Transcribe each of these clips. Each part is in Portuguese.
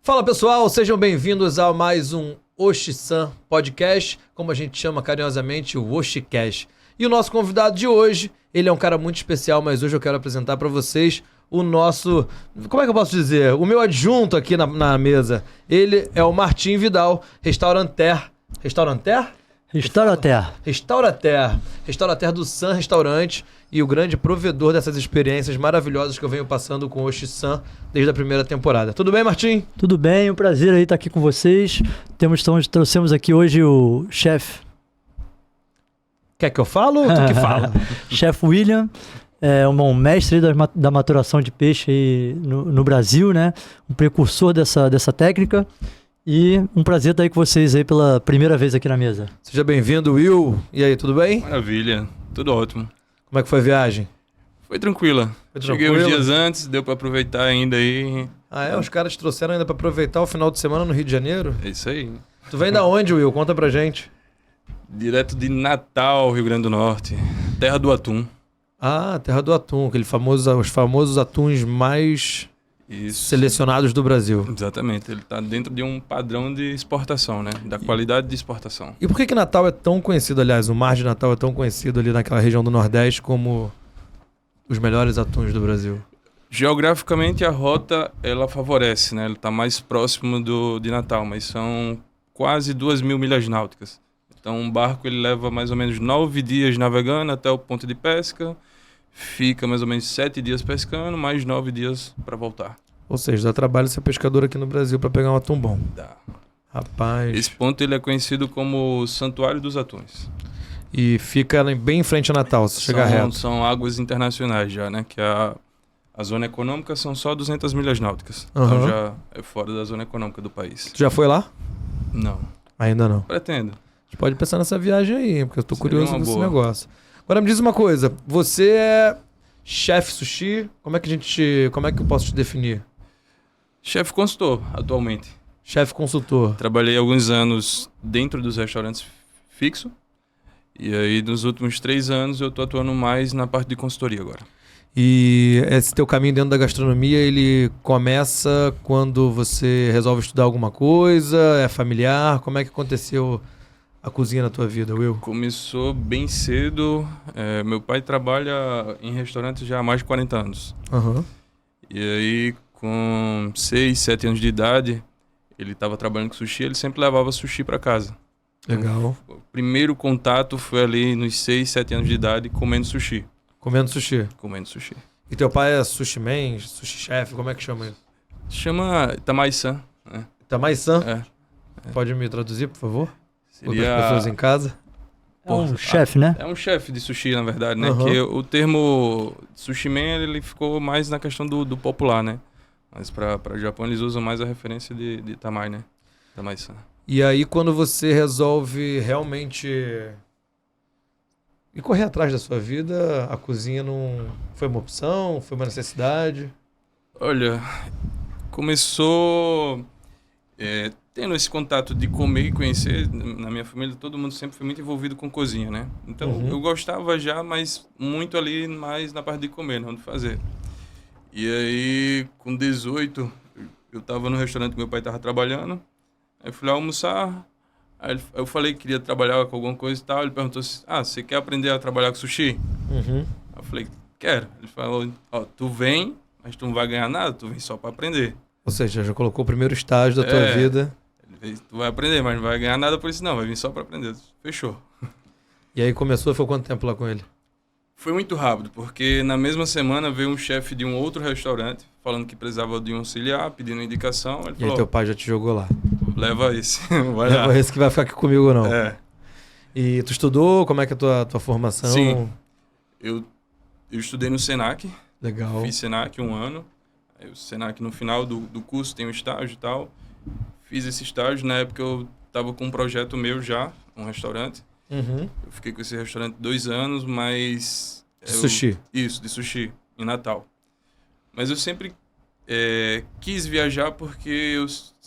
Fala pessoal, sejam bem-vindos a mais um Oshi-san Podcast, como a gente chama carinhosamente, o Oshicast. E o nosso convidado de hoje, ele é um cara muito especial, mas hoje eu quero apresentar para vocês o nosso, como é que eu posso dizer? O meu adjunto aqui na mesa. Ele é o Martim Vidal, restauranter. Restaurater do San Restaurante e o grande provedor dessas experiências maravilhosas que eu venho passando com o Oshi-san desde a primeira temporada. Tudo bem, Martim? Tudo bem, um prazer aí estar aqui com vocês. Trouxemos aqui hoje o chefe. Quer que eu falo ou tu que fala? Chefe William, um mestre da maturação de peixe aí no Brasil, né? Um precursor dessa técnica. E um prazer estar aí com vocês aí pela primeira vez aqui na mesa. Seja bem-vindo, Will. E aí, tudo bem? Maravilha, tudo ótimo. Como é que foi a viagem? Foi tranquila. Cheguei uns dias antes, deu pra aproveitar ainda aí. Ah, é? Os caras te trouxeram ainda pra aproveitar o final de semana no Rio de Janeiro? É isso aí. Tu vem da onde, Will? Conta pra gente. Direto de Natal, Rio Grande do Norte. Terra do atum. Ah, terra do atum. Os famosos atuns mais selecionados do Brasil. Exatamente. Ele tá dentro de um padrão de exportação, né? Da qualidade de exportação. E por que Natal é tão conhecido, aliás, o mar de Natal é tão conhecido ali naquela região do Nordeste como os melhores atuns do Brasil? Geograficamente, a rota, ela favorece, né? Ele tá mais próximo de Natal, mas são quase 2.000 milhas náuticas. Então, um barco ele leva mais ou menos 9 dias navegando até o ponto de pesca, fica mais ou menos 7 dias pescando, mais 9 dias para voltar. Ou seja, dá trabalho ser pescador aqui no Brasil para pegar um atum bom. Dá. Rapaz. Esse ponto ele é conhecido como Santuário dos Atuns. E fica bem em frente a Natal, se chegar reto. São águas internacionais já, né? Que a zona econômica são só 200 milhas náuticas. Uhum. Então já é fora da zona econômica do país. Tu já foi lá? Não. Ainda não. Pretendo. A gente pode pensar nessa viagem aí, porque eu tô curioso com esse boa. negócio. Agora me diz uma coisa, você é chefe sushi? Como é que eu posso te definir? Chefe consultor, atualmente. Chefe consultor. Trabalhei alguns anos dentro dos restaurantes fixo. E aí, nos últimos 3 anos, eu tô atuando mais na parte de consultoria agora. E esse teu caminho dentro da gastronomia, ele começa quando você resolve estudar alguma coisa? É familiar? Como é que aconteceu a cozinha na tua vida, Will? Começou bem cedo. Meu pai trabalha em restaurantes já há mais de 40 anos. Uhum. E aí, com 6, 7 anos de idade, ele estava trabalhando com sushi, ele sempre levava sushi para casa. Legal. Então, o primeiro contato foi ali nos 6, 7 anos de idade, comendo sushi. Comendo sushi. Comendo sushi. E teu pai é sushi man, sushi chef, como é que chama isso? Chama Tamai-san. Né? Tamai-san? É. Pode me traduzir, por favor? Seria... Outras pessoas em casa? É um chefe, né? É um chefe de sushi, na verdade, né? Uhum. Que o termo sushi man, ele ficou mais na questão do popular, né? Mas para o Japão, eles usam mais a referência de Tamai, né? Tamai-san. E aí, quando você resolve realmente ir correr atrás da sua vida, a cozinha não foi uma opção, foi uma necessidade? Olha, começou tendo esse contato de comer e conhecer. Na minha família, todo mundo sempre foi muito envolvido com cozinha, né? Então, eu gostava já, mas muito ali mais na parte de comer, não de fazer. E aí, com 18, eu tava no restaurante que meu pai tava trabalhando. Aí eu fui lá almoçar, aí eu falei que queria trabalhar com alguma coisa e tal. Ele perguntou assim, você quer aprender a trabalhar com sushi? Uhum. Eu falei, quero. Ele falou, tu vem, mas tu não vai ganhar nada, tu vem só para aprender. Ou seja, já colocou o primeiro estágio da tua vida. Ele fez, tu vai aprender, mas não vai ganhar nada por isso não, vai vir só para aprender. Fechou. E aí começou, foi quanto tempo lá com ele? Foi muito rápido, porque na mesma semana veio um chefe de um outro restaurante falando que precisava de um auxiliar, pedindo indicação. Ele falou, aí teu pai já te jogou lá? Leva esse, vai lá. Leva esse que vai ficar aqui comigo, não. E tu estudou? Como é que é a tua formação? Sim, eu estudei no Senac. Legal. Fiz Senac 1 ano. Aí o Senac, no final do curso, tem um estágio e tal. Fiz esse estágio, na época eu estava com um projeto meu já, um restaurante. Uhum. Eu fiquei com esse restaurante 2 anos, mas... Sushi? Isso, de sushi, em Natal. Mas eu sempre quis viajar porque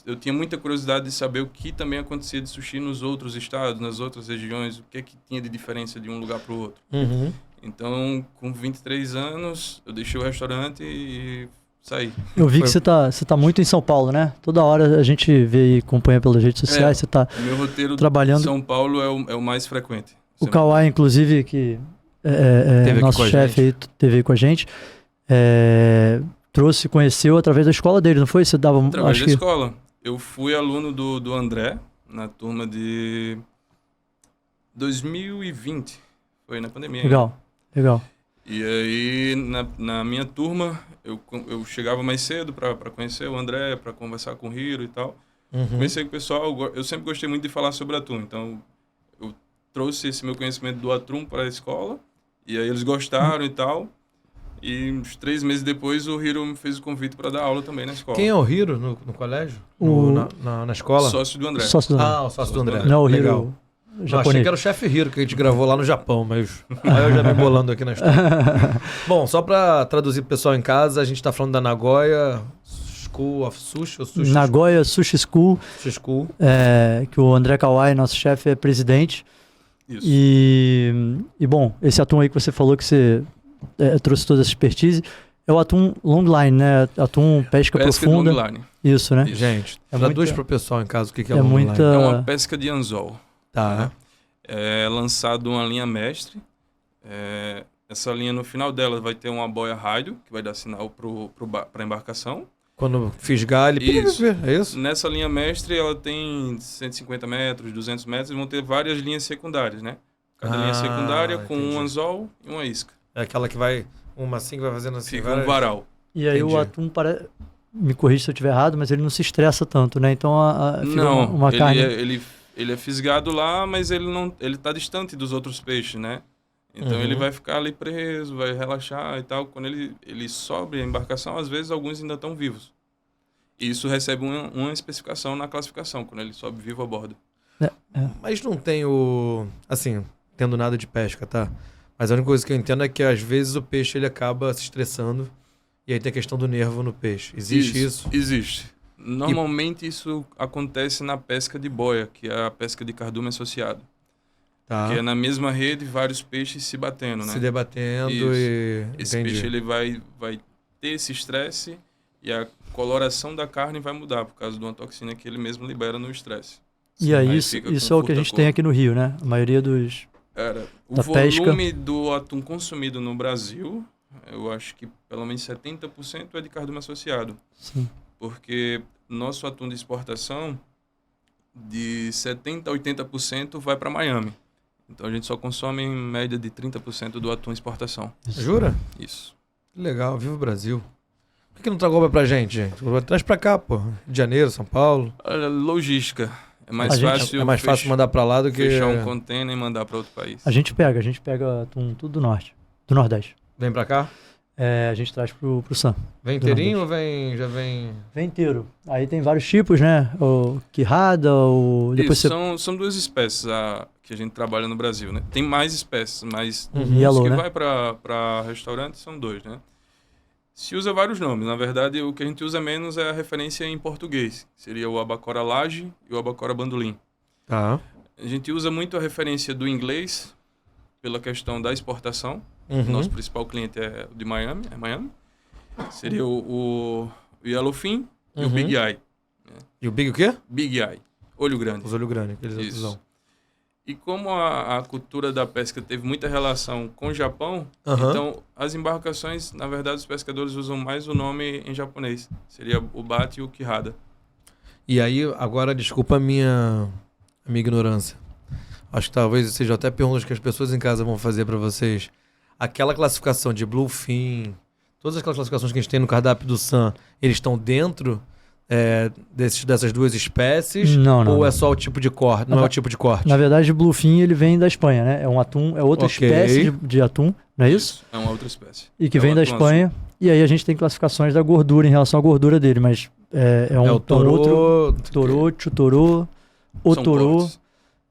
eu tinha muita curiosidade de saber o que também acontecia de sushi nos outros estados, nas outras regiões, o que é que tinha de diferença de um lugar para o outro. Uhum. Então, com 23 anos, eu deixei o restaurante e saí. Eu vi que você tá muito em São Paulo, né? Toda hora a gente vê e acompanha pelas redes sociais, você tá O meu roteiro trabalhando. de São Paulo é o mais frequente. O Kawai, inclusive, que é nosso chefe aí, teve aí com a gente, conheceu através da escola dele, não foi? Você dava através da escola. Eu fui aluno do André, na turma de 2020. Foi na pandemia. Legal. E aí, na minha turma, eu chegava mais cedo para conhecer o André, para conversar com o Hiro e tal. Conversei com o pessoal, eu sempre gostei muito de falar sobre atum, então eu trouxe esse meu conhecimento do atum para a escola, e aí eles gostaram e tal. E uns 3 meses depois o Hiro me fez o convite para dar aula também na escola. Quem é o Hiro no colégio? Na escola? Sócio do André. O sócio do André. Não, o Legal. Hiro Eu achei que era o chefe Hiro que a gente gravou lá no Japão, mas aí eu já me bolando aqui na história. Bom, só para traduzir pro pessoal em casa, a gente tá falando da Nagoya School of Sushi ou Sushi Nagoya Sushi School. Sushi School. Que o André Kawai, nosso chefe, é presidente. Isso. E bom, esse atum aí que você falou que você trouxe toda essa expertise, é o atum long line, né? Atum pesca profunda. Long line. Isso, né? Isso. Gente, traduz pro pessoal em casa o que é long line. É uma pesca de anzol. Tá. Né? É lançado uma linha mestre. Essa linha, no final dela, vai ter uma boia rádio, que vai dar sinal para a embarcação. Quando fisgar, ele... Isso. É isso? Nessa linha mestre, ela tem 150 metros, 200 metros, e vão ter várias linhas secundárias, né? Cada linha secundária com um anzol e uma isca. É aquela que vai... Uma assim que vai fazendo assim. Fica um varal. E aí o atum me corrija se eu estiver errado, mas ele não se estressa tanto, né? Então fica uma carne... Ele é fisgado lá, mas ele tá distante dos outros peixes, né? Então ele vai ficar ali preso, vai relaxar e tal. Quando ele sobe a embarcação, às vezes alguns ainda estão vivos. E isso recebe uma especificação na classificação, quando ele sobe vivo a bordo. Mas não tem assim, tendo nada de pesca, tá? Mas a única coisa que eu entendo é que às vezes o peixe ele acaba se estressando e aí tem a questão do nervo no peixe. Existe isso? Existe. Normalmente isso acontece na pesca de boia, que é a pesca de cardume associado. Tá. Que é na mesma rede vários peixes se batendo, né? Se debatendo Esse peixe ele vai ter esse estresse e a coloração da carne vai mudar por causa de uma toxina que ele mesmo libera no estresse. E aí isso é o que a gente tem aqui no Rio, né? A maioria dos... o volume do atum consumido no Brasil, eu acho que pelo menos 70% é de cardume associado. Sim. Porque nosso atum de exportação, de 70% a 80% vai para Miami. Então a gente só consome em média de 30% do atum exportação. Jura? Isso. Legal, viva o Brasil. Por que não traz pra gente, gente? Traz pra cá, pô. Rio de Janeiro, São Paulo. Olha, logística. É mais fácil mandar pra lá do que... fechar um container e mandar para outro país. A gente pega atum tudo do norte, do nordeste. Vem pra cá? A gente traz pro Sam. Vem inteirinho ou já vem... Vem inteiro. Aí tem vários tipos, né? O Quirrada, Depois são 2 espécies que a gente trabalha no Brasil, né? Tem mais espécies, mas Yellow, os que né? vai para restaurante são 2, né? Se usa vários nomes. Na verdade, o que a gente usa menos é a referência em português. Seria o Albacora Laje e o Albacora Bandolim. Tá. A gente usa muito a referência do inglês pela questão da exportação. Nosso principal cliente é o de Miami, Seria o Yellowfin e o Big Eye. Né? E o Big o quê? Big Eye, olho grande. Os olhos grandes, aqueles Isso. E como a cultura da pesca teve muita relação com o Japão, então as embarcações, na verdade, os pescadores usam mais o nome em japonês. Seria o Bate e o Quirrada. E aí, agora, desculpa a minha ignorância. Acho que talvez seja até perguntas que as pessoas em casa vão fazer para vocês. Aquela classificação de Bluefin, todas aquelas classificações que a gente tem no cardápio do Sam, eles estão dentro dessas 2 espécies? Não. É só o tipo de corte? Não é o tipo de corte? Na verdade, o Bluefin ele vem da Espanha, né? É um atum, é outra espécie de atum, não é isso? É uma outra espécie. E que vem da Espanha. Azul. E aí a gente tem classificações da gordura em relação à gordura dele, mas o Torô, Chutorô, Otorô,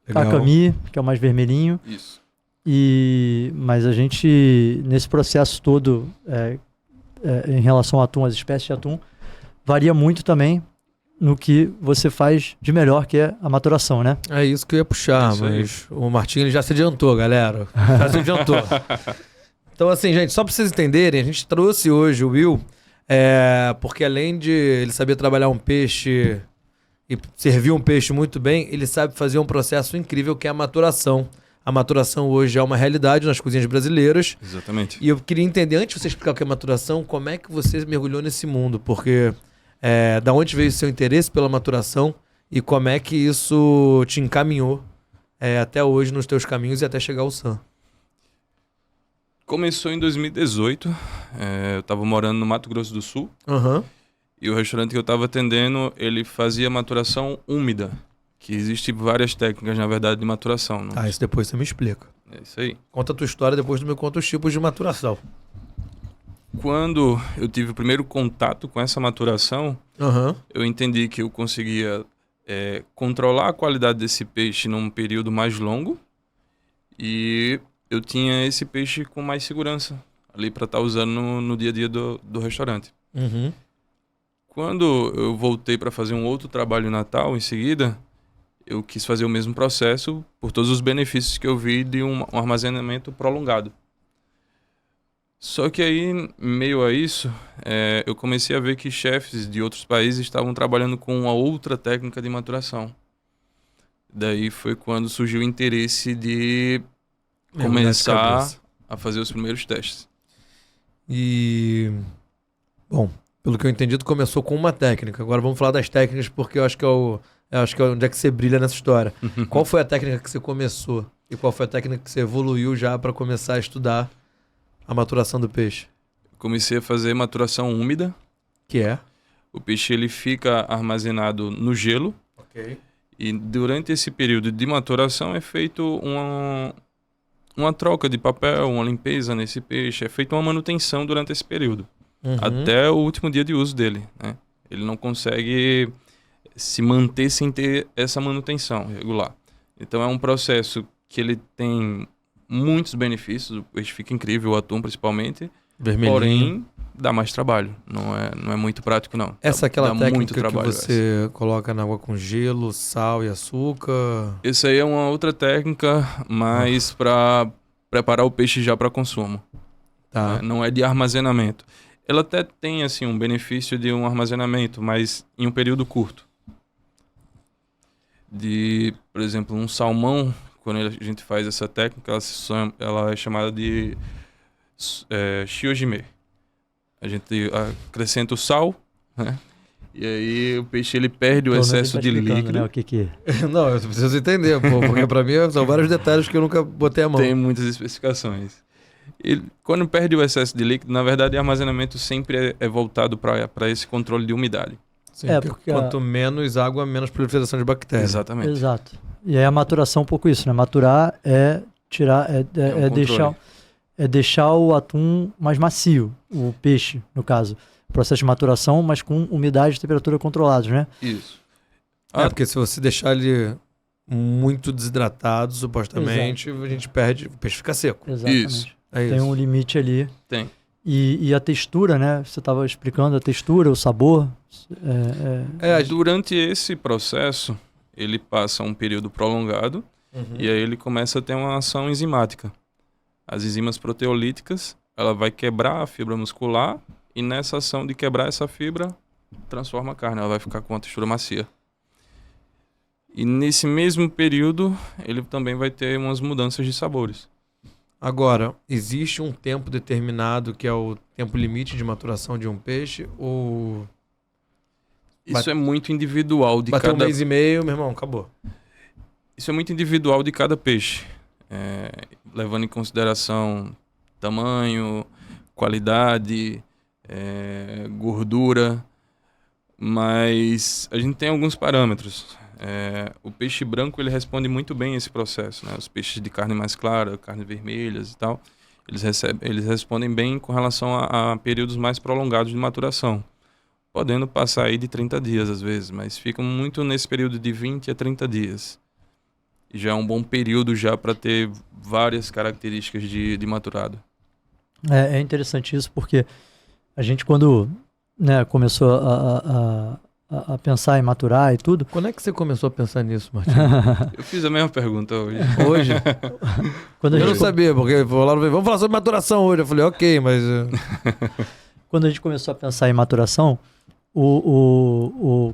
Kakami, que é o mais vermelhinho. Isso. Mas a gente, nesse processo todo, em relação ao atum, as espécies de atum, varia muito também no que você faz de melhor, que é a maturação, né? É isso que eu ia puxar, mas o Martinho ele já se adiantou, galera. Já se adiantou. Então, assim, gente, só para vocês entenderem, a gente trouxe hoje o Will Porque além de ele saber trabalhar um peixe e servir um peixe muito bem, ele sabe fazer um processo incrível que é a maturação. A maturação hoje é uma realidade nas cozinhas brasileiras. Exatamente. E eu queria entender, antes de você explicar o que é maturação, como é que você mergulhou nesse mundo? Porque da onde veio o seu interesse pela maturação e como é que isso te encaminhou até hoje nos teus caminhos e até chegar ao SAM? Começou em 2018. Eu estava morando no Mato Grosso do Sul. Aham. E o restaurante que eu estava atendendo, ele fazia maturação úmida. Que existe várias técnicas, na verdade, de maturação. Não? Isso depois você me explica. É isso aí. Conta a tua história, depois tu me conta os tipos de maturação. Quando eu tive o primeiro contato com essa maturação, eu entendi que eu conseguia controlar a qualidade desse peixe num período mais longo e eu tinha esse peixe com mais segurança ali para estar usando no dia a dia do restaurante. Uhum. Quando eu voltei para fazer um outro trabalho em Natal, em seguida, eu quis fazer o mesmo processo por todos os benefícios que eu vi de um armazenamento prolongado. Só que aí, meio a isso, eu comecei a ver que chefes de outros países estavam trabalhando com uma outra técnica de maturação. Daí foi quando surgiu o interesse de começar a fazer os primeiros testes. E, bom, pelo que eu entendi, tu começou com uma técnica. Agora vamos falar das técnicas, porque eu acho que é onde é que você brilha nessa história. Qual foi a técnica que você começou? E qual foi a técnica que você evoluiu já para começar a estudar a maturação do peixe? Comecei a fazer maturação úmida. Que é? O peixe ele fica armazenado no gelo. Ok. E durante esse período de maturação é feito uma troca de papel, uma limpeza nesse peixe. É feita uma manutenção durante esse período. Até o último dia de uso dele, né? Ele não consegue se manter sem ter essa manutenção regular. Então é um processo que ele tem muitos benefícios, o peixe fica incrível, o atum principalmente, Vermelhinho. Porém dá mais trabalho, não é muito prático não. Essa é aquela dá técnica muito trabalho, que você coloca na água com gelo, sal e açúcar? Essa aí é uma outra técnica, mais para preparar o peixe já para consumo. Tá. Não é de armazenamento. Ela até tem assim um benefício de um armazenamento, mas em um período curto. Por exemplo, um salmão, quando a gente faz essa técnica, ela é chamada de shiojime. A gente acrescenta o sal, né? E aí o peixe ele perde o excesso de líquido. Né, o que é? Não, eu preciso entender, porque pra mim são vários detalhes que eu nunca botei a mão. Tem muitas especificações. E quando perde o excesso de líquido, na verdade, o armazenamento sempre é voltado para esse controle de umidade. Sim, porque quanto menos água, menos proliferação de bactérias. Exatamente. Exato. E aí a maturação é um pouco isso, né? Maturar é tirar, deixar o atum mais macio, o peixe, no caso. Processo de maturação, mas com umidade e temperatura controlados, né? Isso. Porque se você deixar ele muito desidratado, supostamente, a gente perde, o peixe fica seco. Exatamente. Isso. Tem um limite ali. Tem. E a textura, né? Você estava explicando a textura, o sabor. Durante esse processo, ele passa um período prolongado e aí ele começa a ter uma ação enzimática. As enzimas proteolíticas, ela vai quebrar a fibra muscular e nessa ação de quebrar essa fibra, transforma a carne, ela vai ficar com uma textura macia. E nesse mesmo período, ele também vai ter umas mudanças de sabores. Agora, existe um tempo determinado que é o tempo limite de maturação de um peixe? Ou isso é muito individual de bateu cada... um mês e meio, meu irmão, acabou. Isso é muito individual de cada peixe. Levando em consideração tamanho, qualidade, gordura. Mas a gente tem alguns parâmetros. O peixe branco ele responde muito bem a esse processo, né? Os peixes de carne mais clara, carnes vermelhas e tal, eles respondem bem com relação a períodos mais prolongados de maturação, podendo passar aí de 30 dias às vezes, mas ficam muito nesse período de 20 a 30 dias. E já é um bom período já para ter várias características de maturado. É interessante isso porque a gente quando começou a pensar em maturar e tudo. Quando é que você começou a pensar nisso, Martim? Eu fiz a mesma pergunta hoje. Hoje? Eu não sabia, porque vamos falar sobre maturação hoje. Eu falei, ok, mas... quando a gente começou a pensar em maturação,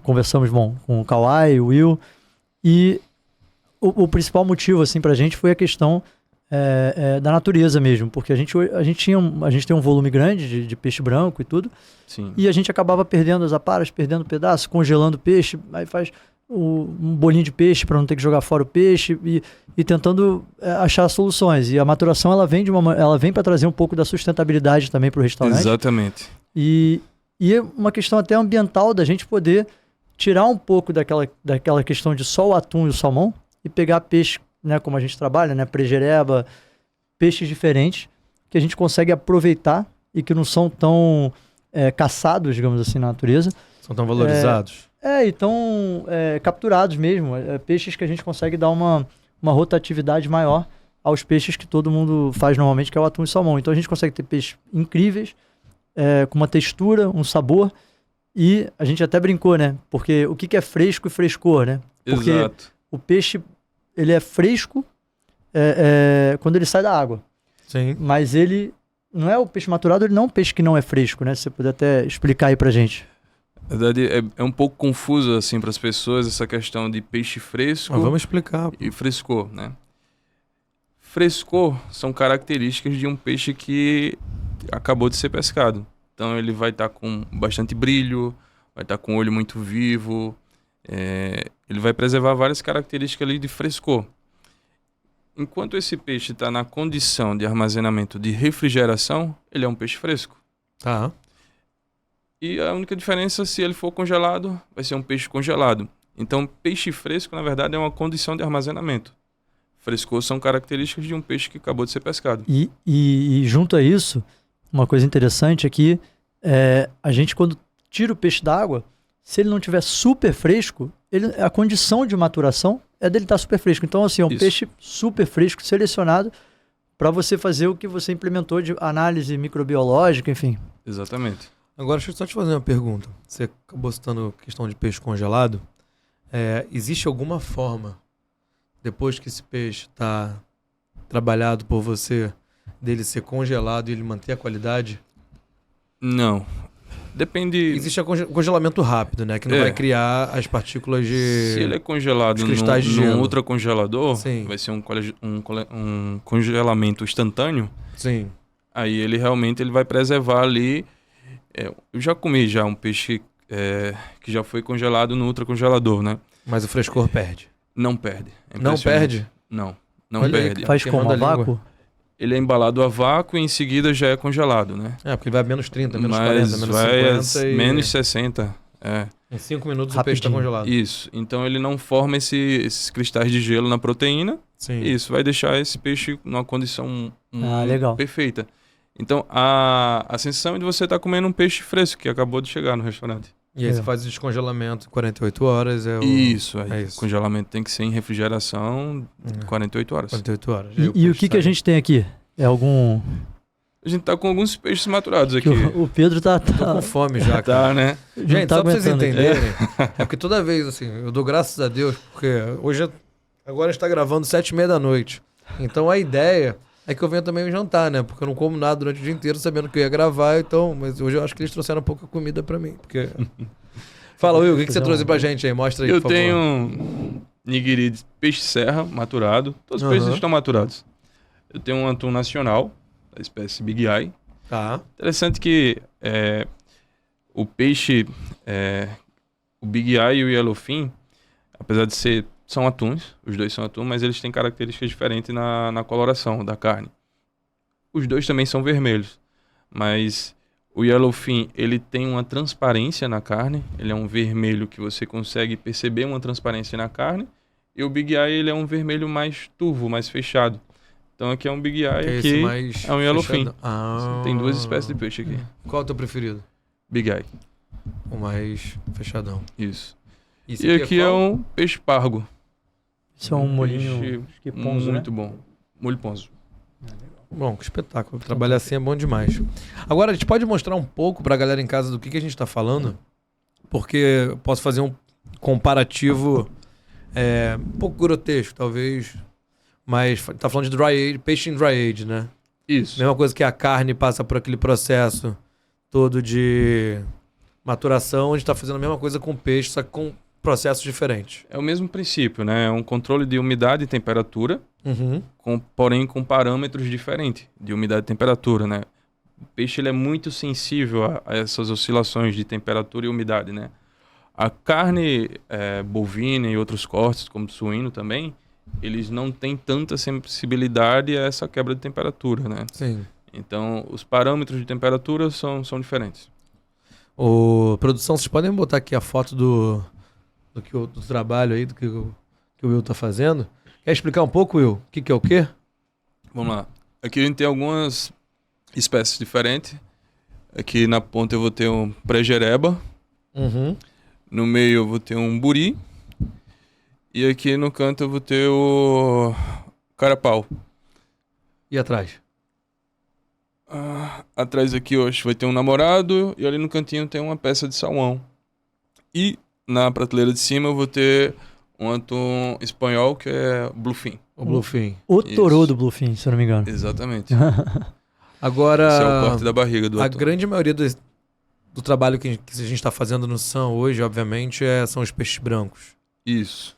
conversamos com o Kawhi, o Will, e o principal motivo assim, para a gente foi a questão da natureza mesmo, porque a gente tem um volume grande de peixe branco e tudo, Sim. e a gente acabava perdendo as aparas, perdendo pedaços, congelando peixe, aí faz um bolinho de peixe para não ter que jogar fora o peixe e tentando achar soluções. E a maturação ela vem para trazer um pouco da sustentabilidade também para o restaurante. Exatamente. E é uma questão até ambiental da gente poder tirar um pouco daquela questão de só o atum e o salmão e pegar peixe, né, como a gente trabalha, né, prejereba, peixes diferentes que a gente consegue aproveitar e que não são tão caçados, digamos assim, na natureza. São tão valorizados. E tão capturados mesmo. Peixes que a gente consegue dar uma rotatividade maior aos peixes que todo mundo faz normalmente, que é o atum e o salmão. Então a gente consegue ter peixes incríveis, com uma textura, um sabor. E a gente até brincou, né? Porque o que é fresco e frescor, né? Porque Exato. o peixe, ele é fresco quando ele sai da água. Sim. Mas ele não é o peixe maturado, ele não é um peixe que não é fresco, né? Se você puder até explicar aí pra gente. Na verdade, é um pouco confuso assim para as pessoas essa questão de peixe fresco Vamos explicar. e frescor, né? Frescor são características de um peixe que acabou de ser pescado. Então ele vai estar com bastante brilho, vai estar com o olho muito vivo, ele vai preservar várias características ali de frescor. Enquanto esse peixe está na condição de armazenamento de refrigeração, ele é um peixe fresco. Tá. E a única diferença, se ele for congelado, vai ser um peixe congelado. Então, peixe fresco, na verdade, é uma condição de armazenamento. Frescor são características de um peixe que acabou de ser pescado. E junto a isso, uma coisa interessante é que a gente, quando tira o peixe da água, se ele não tiver super fresco, a condição de maturação é dele estar super fresco. Então, assim, é um Isso. peixe super fresco, selecionado para você fazer o que você implementou de análise microbiológica, enfim. Exatamente. Agora, deixa eu só te fazer uma pergunta. Você acabou citando questão de peixe congelado. Existe alguma forma, depois que esse peixe está trabalhado por você, dele ser congelado e ele manter a qualidade? Não. Depende... Existe congelamento rápido, né? Que não vai criar as partículas de... Se ele é congelado os cristais de gelo. num ultracongelador, Sim. vai ser um congelamento instantâneo. Sim. Aí ele realmente vai preservar ali... eu já comi um peixe que já foi congelado no ultracongelador, né? Mas o frescor perde. Não perde. É Não impressionante. perde? Não Olha aí, perde. cara. Faz queimando como? A a língua. vácuo? Ele é embalado a vácuo e em seguida já é congelado, né? Porque ele vai a menos 30, menos Mas 40, menos vai 50 e... menos 60. Em 5 minutos o peixe está Rapidinho. congelado. Isso. Então ele não forma esses cristais de gelo na proteína. Sim. Isso vai deixar esse peixe numa condição legal. perfeita. Então a sensação é de você estar comendo um peixe fresco que acabou de chegar no restaurante. E aí você faz o descongelamento 48 horas. Isso. É isso. O congelamento tem que ser em refrigeração 48 horas. 48 horas. E o que a gente tem aqui? É algum... A gente tá com alguns peixes maturados que aqui. o Pedro tá Tô com fome já, cara. Tá, né? Gente, tá só pra vocês aguentando aqui. entenderem, é porque toda vez, assim, eu dou graças a Deus, porque agora a gente tá gravando 7h30 da noite. Então a ideia é que eu venha também jantar, né? Porque eu não como nada durante o dia inteiro sabendo que eu ia gravar, então... Mas hoje eu acho que eles trouxeram pouca comida pra mim, porque... Fala, Will, o que você trouxe pra gente aí? Mostra aí, Eu por favor. tenho um nigiri de peixe serra maturado. Todos os peixes estão maturados. Eu tenho um atum nacional, da espécie Big Eye. Tá. Interessante que o peixe, o Big Eye e o Yellowfin, apesar de são atuns, os dois são atum, mas eles têm características diferentes na coloração da carne. Os dois também são vermelhos, mas o Yellowfin, ele tem uma transparência na carne, ele é um vermelho que você consegue perceber uma transparência na carne, e o Big Eye, ele é um vermelho mais turvo, mais fechado. Então aqui é um Big Eye, aqui é um Yellowfin. Tem duas espécies de peixe aqui. Qual é o teu preferido? Big Eye. O mais fechadão. Isso. Esse E aqui é qual? um peixe pargo. Isso é um molhinho Peixe que ponzo, muito né? bom. Molho ponzo. Bom, que espetáculo. Trabalhar assim é bom demais. Agora, a gente pode mostrar um pouco pra galera em casa do que a gente tá falando? Porque eu posso fazer um comparativo um pouco grotesco, talvez. Mas tá falando de dry age, peixe em dry age, né? Isso. Mesma coisa que a carne passa por aquele processo todo de maturação, a gente está fazendo a mesma coisa com peixe, só que com processos diferentes. É o mesmo princípio, né? É um controle de umidade e temperatura, porém com parâmetros diferentes de umidade e temperatura, né? O peixe ele é muito sensível a essas oscilações de temperatura e umidade, né? A carne bovina e outros cortes, como suíno também, eles não têm tanta sensibilidade a essa quebra de temperatura, né? Sim. Então, os parâmetros de temperatura são diferentes. Produção, vocês podem botar aqui a foto do trabalho aí, do que o Will tá fazendo? Quer explicar um pouco, Will? O que é o quê? Vamos lá. Aqui a gente tem algumas espécies diferentes. Aqui na ponta eu vou ter um pré-jereba. No meio eu vou ter um buri. E aqui no canto eu vou ter o carapau. E atrás? Atrás aqui hoje vai ter um namorado. E ali no cantinho tem uma peça de salmão. E na prateleira de cima eu vou ter um atum espanhol que é bluefin. O bluefin. O torô do bluefin, se eu não me engano. Exatamente. Agora, esse é o corte da barriga do a atum. grande maioria do trabalho que a gente está fazendo no SAM hoje, obviamente, são os peixes brancos. Isso.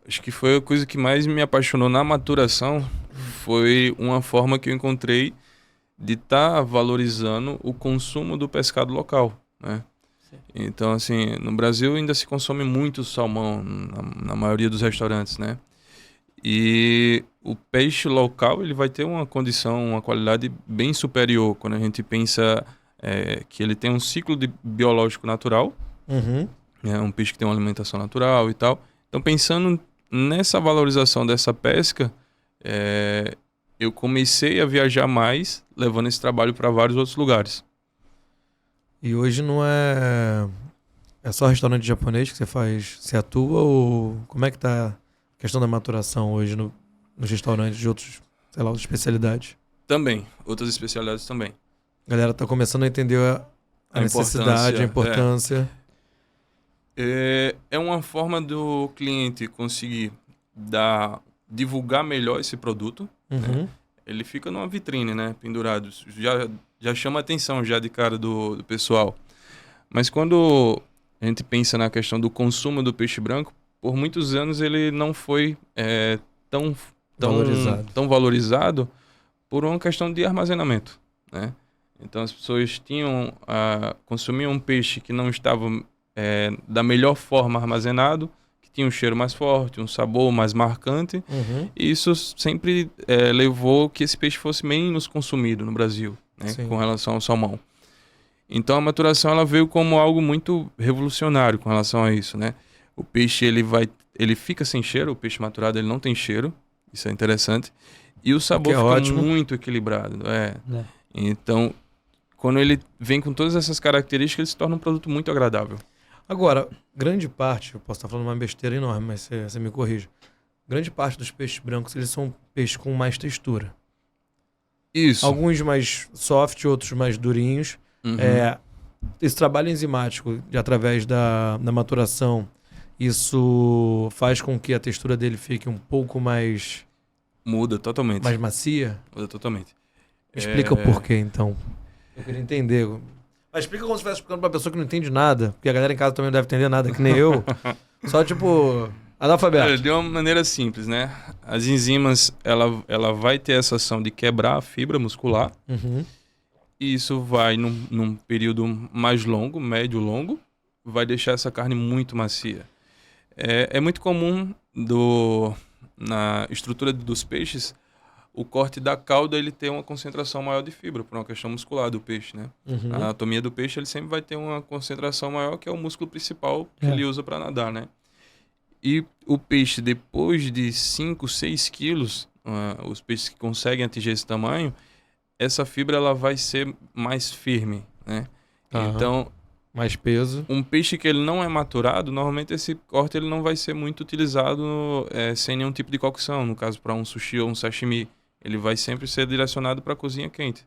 Acho que foi a coisa que mais me apaixonou na maturação. Foi uma forma que eu encontrei de estar valorizando o consumo do pescado local, né? Então, assim, no Brasil ainda se consome muito salmão na maioria dos restaurantes, né? E o peixe local, ele vai ter uma condição, uma qualidade bem superior quando a gente pensa que ele tem um ciclo biológico natural, um peixe que tem uma alimentação natural e tal. Então, pensando nessa valorização dessa pesca, eu comecei a viajar mais, levando esse trabalho para vários outros lugares. E hoje não é só restaurante japonês que você atua, ou como é que tá a questão da maturação hoje nos restaurantes de outros, sei lá, outras especialidades? Também, outras especialidades também. A galera tá começando a entender a necessidade, a importância. É uma forma do cliente conseguir divulgar melhor esse produto, né? Ele fica numa vitrine, né, pendurado. Já chama atenção já de cara do pessoal. Mas quando a gente pensa na questão do consumo do peixe branco, por muitos anos ele não foi tão valorizado por uma questão de armazenamento, né? Então as pessoas consumiam um peixe que não estava da melhor forma armazenado, que tinha um cheiro mais forte, um sabor mais marcante. E isso sempre levou que esse peixe fosse menos consumido no Brasil, né, com relação ao salmão. Então a maturação ela veio como algo muito revolucionário com relação a isso, né? O peixe ele fica sem cheiro, o peixe maturado ele não tem cheiro, isso é interessante. E o sabor fica ótimo, muito equilibrado. Então, quando ele vem com todas essas características, ele se torna um produto muito agradável. Agora, grande parte, eu posso estar falando uma besteira enorme, mas você me corrija. Grande parte dos peixes brancos, eles são peixes com mais textura. Isso. Alguns mais soft, outros mais durinhos. Esse trabalho enzimático, através da maturação, isso faz com que a textura dele fique um pouco mais... Muda totalmente. Mais macia? Muda totalmente. Explica o porquê, então. Eu queria entender. Mas explica como se estivesse explicando pra pessoa que não entende nada, porque a galera em casa também não deve entender nada, que nem eu. Só tipo, analfabeto. De uma maneira simples, né? As enzimas, ela vai ter essa ação de quebrar a fibra muscular. E isso vai, num período mais longo, médio-longo, vai deixar essa carne muito macia. É muito comum na estrutura dos peixes, o corte da cauda ele tem uma concentração maior de fibra, por uma questão muscular do peixe, né? A anatomia do peixe ele sempre vai ter uma concentração maior, que é o músculo principal que ele usa para nadar, né? E o peixe, depois de 5, 6 quilos, os peixes que conseguem atingir esse tamanho, essa fibra ela vai ser mais firme, né? Então, mais peso. Um peixe que ele não é maturado, normalmente esse corte ele não vai ser muito utilizado sem nenhum tipo de cocção. No caso, para um sushi ou um sashimi, ele vai sempre ser direcionado para a cozinha quente.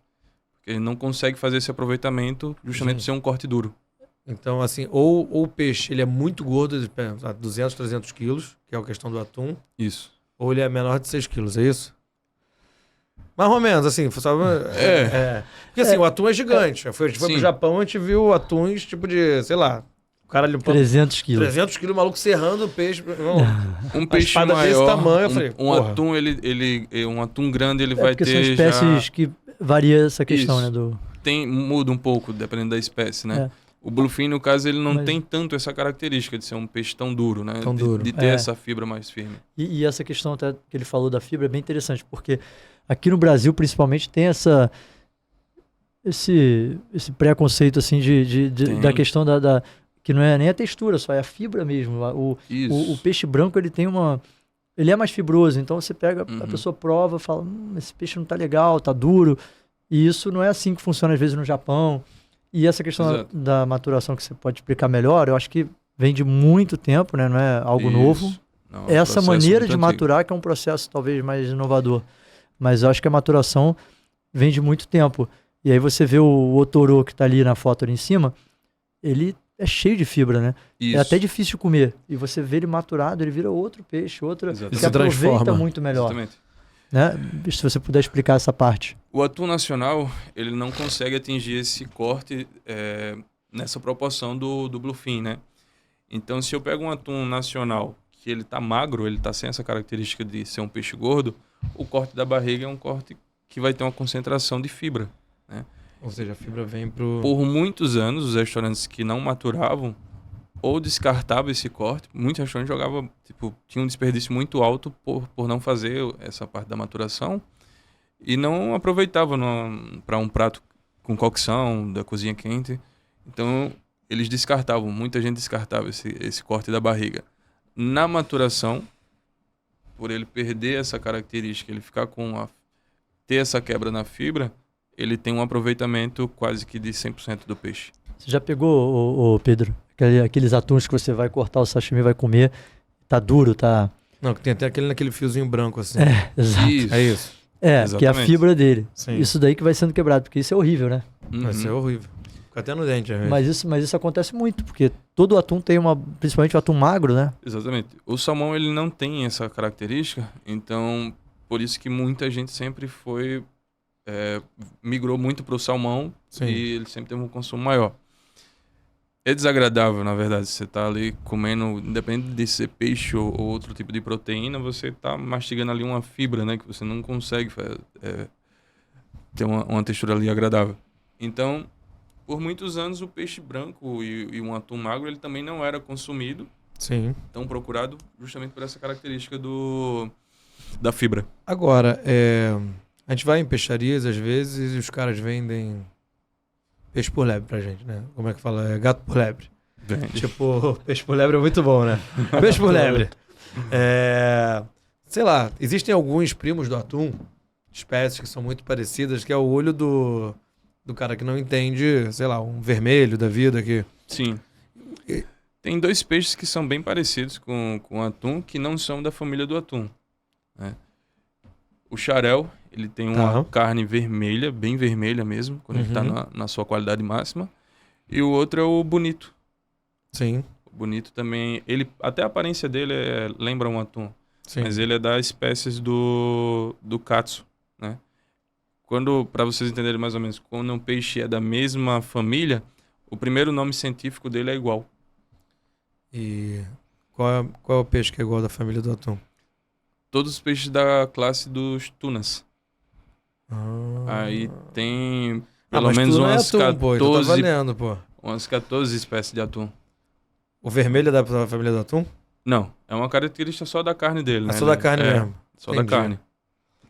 Porque ele não consegue fazer esse aproveitamento justamente por ser um corte duro. Então, assim, ou o peixe ele é muito gordo, 200, 300 quilos, que é a questão do atum. Isso. Ou ele é menor de 6 quilos, é isso? Mais ou menos, assim. Porque assim, o atum é gigante. A gente foi pro Japão, a gente viu atuns tipo de, sei lá, o cara ali... 300 quilos. 300 quilos, o maluco serrando o peixe. Um peixe espada maior, desse tamanho, eu falei, um porra. atum, um atum grande, ele vai Porque ter são espécies que varia essa questão, Isso. né? Do... muda um pouco, dependendo da espécie, né? O bluefin, no caso, ele não tem tanto essa característica de ser um peixe tão duro, né? Tão duro. De ter essa fibra mais firme. E essa questão até que ele falou da fibra é bem interessante, porque aqui no Brasil, principalmente, tem esse preconceito, assim, da questão que não é nem a textura, só é a fibra mesmo. O peixe branco, ele tem ele é mais fibroso, então você pega, a pessoa prova, fala, esse peixe não tá legal, tá duro. E isso não é assim que funciona às vezes no Japão. E essa questão da maturação que você pode explicar melhor, eu acho que vem de muito tempo, né? Não é algo novo. Não, essa maneira de maturar que é um processo talvez mais inovador. Mas eu acho que a maturação vem de muito tempo. E aí você vê o otoro que tá ali na foto ali em cima, ele é cheio de fibra, né? Isso. É até difícil de comer. E você vê ele maturado, ele vira outro peixe, que se aproveita transforma. muito melhor. Exatamente. Né? Se você puder explicar essa parte. O atum nacional, ele não consegue atingir esse corte nessa proporção do bluefin, né? Então, se eu pego um atum nacional que ele tá magro, ele tá sem essa característica de ser um peixe gordo, o corte da barriga é um corte que vai ter uma concentração de fibra, né? Ou seja, a fibra vem pro... Por muitos anos, os restaurantes que não maturavam ou descartavam esse corte, muitos restaurantes jogavam, tinha um desperdício muito alto por não fazer essa parte da maturação e não aproveitavam para um prato com cocção, da cozinha quente. Então, eles descartavam, muita gente descartava esse corte da barriga. Na maturação, por ele perder essa característica, ele ficar ter essa quebra na fibra, ele tem um aproveitamento quase que de 100% do peixe. Você já pegou, Pedro, aqueles atuns que você vai cortar o sashimi e vai comer, tá duro, tá... Não, que tem até naquele fiozinho branco assim. Exato. Isso. É isso. Que é a fibra dele. Sim. Isso daí que vai sendo quebrado, porque isso é horrível, né? Vai ser horrível. Fica até no dente, às vezes. Mas isso acontece muito, porque todo atum tem principalmente o atum magro, né? Exatamente. O salmão, ele não tem essa característica, então, por isso que muita gente sempre migrou muito para o salmão. Sim. E ele sempre teve um consumo maior. É desagradável, na verdade, você tá ali comendo, independente de ser peixe ou outro tipo de proteína, você tá mastigando ali uma fibra, né, que você não consegue ter uma textura ali agradável. Então, por muitos anos, o peixe branco e um atum magro, ele também não era consumido. Sim. Tão procurado justamente por essa característica da fibra. Agora, a gente vai em peixarias às vezes e os caras vendem peixe por lebre pra gente, né? Como é que fala? Gato por lebre. Tipo, peixe por lebre é muito bom, né? Peixe por lebre. Sei lá, existem alguns primos do atum, espécies que são muito parecidas, que é o olho do cara que não entende, sei lá, um vermelho da vida aqui. Sim. Tem dois peixes que são bem parecidos com o atum, que não são da família do atum, né? O xarel, ele tem uma carne vermelha, bem vermelha mesmo, quando ele está na sua qualidade máxima. E o outro é o bonito. Sim. O bonito também, até a aparência dele lembra um atum. Sim. Mas ele é das espécies do katsu, né? Para vocês entenderem mais ou menos, quando um peixe é da mesma família, o primeiro nome científico dele é igual. E qual é o peixe que é igual da família do atum? Todos os peixes da classe dos tunas. Aí tem pelo menos umas 14, tá valendo, pô. Umas 14 espécies de atum. O vermelho é da família do atum? Não, é uma característica só da carne dele, né? Só da carne mesmo. Só da carne.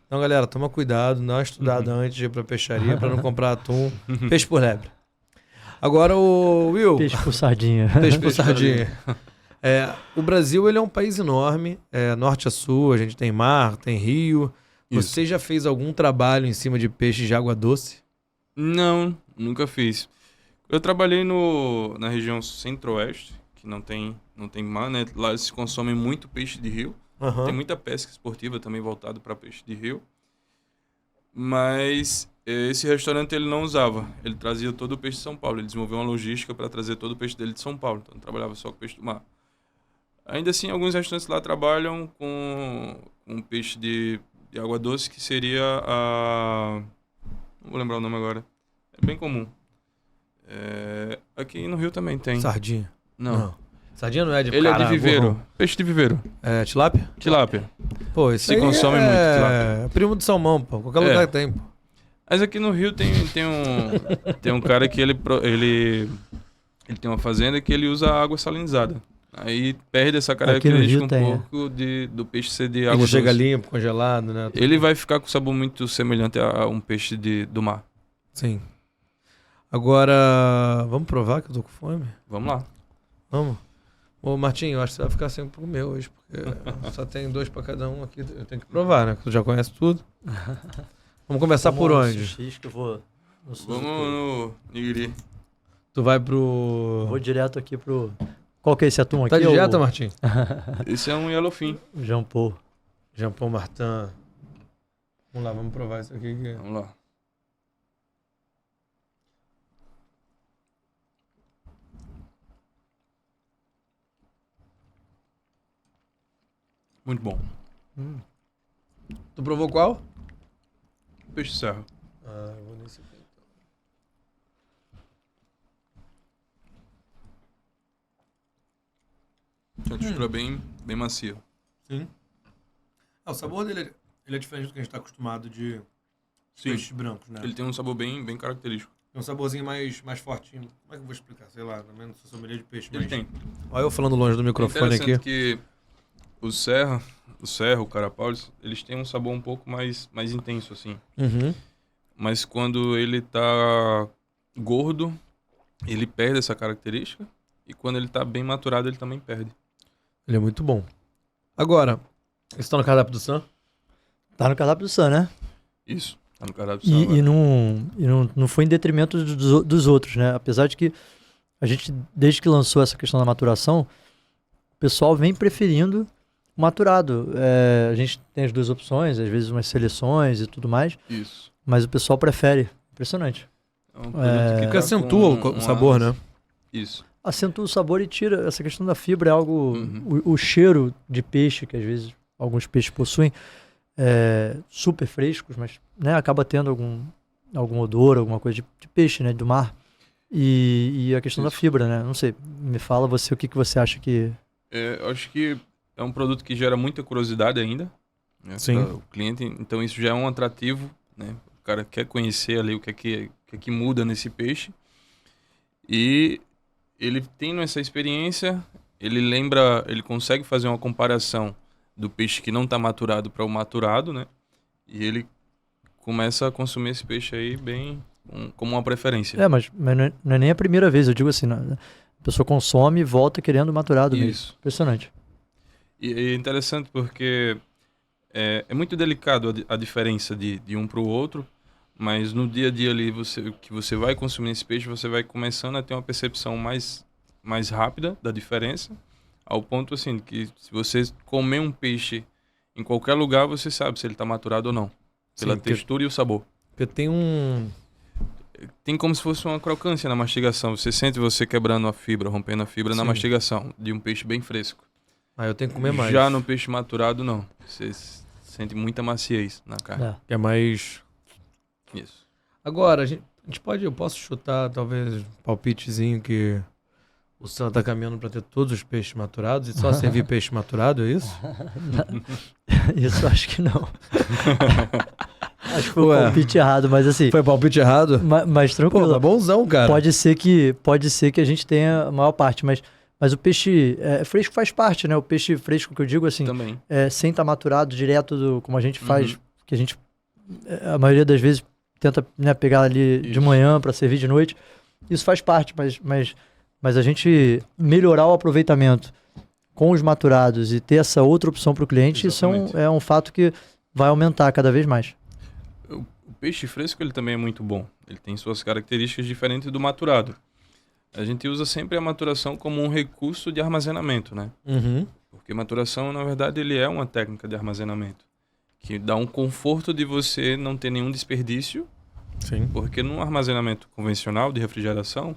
Então, galera, toma cuidado, dá uma estudada antes de ir pra peixaria pra não comprar atum. Peixe por lebre. Agora o Will. Peixe por sardinha. Peixe por sardinha. O Brasil, ele é um país enorme, norte a sul, a gente tem mar, tem rio. Isso. Você já fez algum trabalho em cima de peixes de água doce? Não, nunca fiz. Eu trabalhei na região centro-oeste, que não tem mar, né? Lá se consome muito peixe de rio. Tem muita pesca esportiva também voltada para peixe de rio. Mas esse restaurante ele não usava. Ele trazia todo o peixe de São Paulo. Ele desenvolveu uma logística para trazer todo o peixe dele de São Paulo. Então, trabalhava só com peixe do mar. Ainda assim, alguns restaurantes lá trabalham com peixe de de água doce, que seria a... Não vou lembrar o nome agora. É bem comum. Aqui no Rio também tem. Sardinha. Não. Sardinha não é de Ele é de viveiro. burrão. Peixe de viveiro. É tilápia? Tilápia. Pô, isso Se aí consome muito tilápia. É primo de salmão, pô. Qualquer lugar tem, pô. Mas aqui no Rio tem um cara que ele tem uma fazenda que ele usa água salinizada. Aí perde essa característica pouco do peixe ser de água Ele doce. chega limpo, congelado, né? Ele vai ficar com sabor muito semelhante a um peixe do mar. Sim. Agora, vamos provar que eu tô com fome? Vamos lá. Vamos. Ô, Martinho, eu acho que você vai ficar sem comer hoje, porque só tem 2 pra cada um aqui. Eu tenho que provar, né? Que tu já conhece tudo. Vamos começar por onde? Sushi, que eu vou Vamos no nigiri. Tu vai pro... Vou direto aqui pro... Qual que é esse atum aqui? Tá de dieta, Martinho? Esse é um yellowfin. O Jean Paul. Jean Paul Martin. Vamos lá, vamos provar isso aqui. Vamos lá. Muito bom. Tu provou qual? Peixe serra. Ah, eu vou nesse aqui então. Uma textura bem macia. Sim. Ah, o sabor dele ele é diferente do que a gente tá acostumado de Sim. peixes brancos, né? Ele tem um sabor bem característico. Tem um saborzinho mais fortinho. Como é que eu vou explicar? Sei lá, também não sou sommelier de peixe, Ele mas... tem. Olha eu falando longe do microfone É interessante aqui. que o Carapaulis, eles têm um sabor um pouco mais intenso, assim. Uhum. Mas quando ele tá gordo, ele perde essa característica. E quando ele tá bem maturado, ele também perde. Ele é muito bom. Agora, esse tá no cardápio do Sam? Tá no cardápio do Sam, né? Isso, tá no cardápio do E não foi em detrimento dos outros, né? Apesar de que a gente, desde que lançou essa questão da maturação, o pessoal vem preferindo o maturado. A gente tem as 2 opções, às vezes umas seleções e tudo mais, Isso. mas o pessoal prefere. Impressionante. É um produto que Porque tá acentua com o sabor, né? Isso. Acentua o sabor e tira essa questão da fibra, é algo... Uhum. O cheiro de peixe, que às vezes alguns peixes possuem, super frescos, mas né, acaba tendo algum odor, alguma coisa de peixe, né, do mar. E a questão da fibra, né? Não sei, me fala você o que você acha que... Eu acho que é um produto que gera muita curiosidade ainda, né, Sim. para o cliente. Então isso já é um atrativo, né? O cara quer conhecer ali o que é que muda nesse peixe. E ele tendo essa experiência, ele consegue fazer uma comparação do peixe que não está maturado para o maturado, né? E ele começa a consumir esse peixe aí como uma preferência. Mas não é nem a primeira vez, eu digo assim, a pessoa consome e volta querendo maturado mesmo. Isso. Impressionante. E é interessante porque é muito delicado a diferença de um para o outro, mas no dia a dia ali que você vai consumir esse peixe, você vai começando a ter uma percepção mais rápida da diferença, ao ponto assim que se você comer um peixe em qualquer lugar, você sabe se ele está maturado ou não, pela textura e o sabor. Porque Tem como se fosse uma crocância na mastigação. Você sente você quebrando a fibra, rompendo a fibra na mastigação de um peixe bem fresco. Ah, eu tenho que comer mais. Já no peixe maturado, não. Você sente muita maciez na carne. Que é mais... Isso. Agora, eu posso chutar talvez um palpitezinho que o Sam tá caminhando para ter todos os peixes maturados e só servir peixe maturado, é isso? Isso acho que não. Acho que foi um palpite errado, mas assim... Foi palpite errado? Mas tranquilo. Pô, tá bonzão, cara. Pode ser que a gente tenha a maior parte, mas o peixe fresco faz parte, né? O peixe fresco que eu digo assim, Também. Sem estar maturado direto como a gente faz, que a gente, a maioria das vezes, tenta, né, pegar ali de manhã para servir de noite. Isso faz parte, mas a gente melhorar o aproveitamento com os maturados e ter essa outra opção para o cliente, Exatamente. isso é um fato que vai aumentar cada vez mais. O peixe fresco ele também é muito bom. Ele tem suas características diferentes do maturado. A gente usa sempre a maturação como um recurso de armazenamento, né? Uhum. Porque maturação, na verdade, ele é uma técnica de armazenamento que dá um conforto de você não ter nenhum desperdício. Sim. Porque no armazenamento convencional de refrigeração,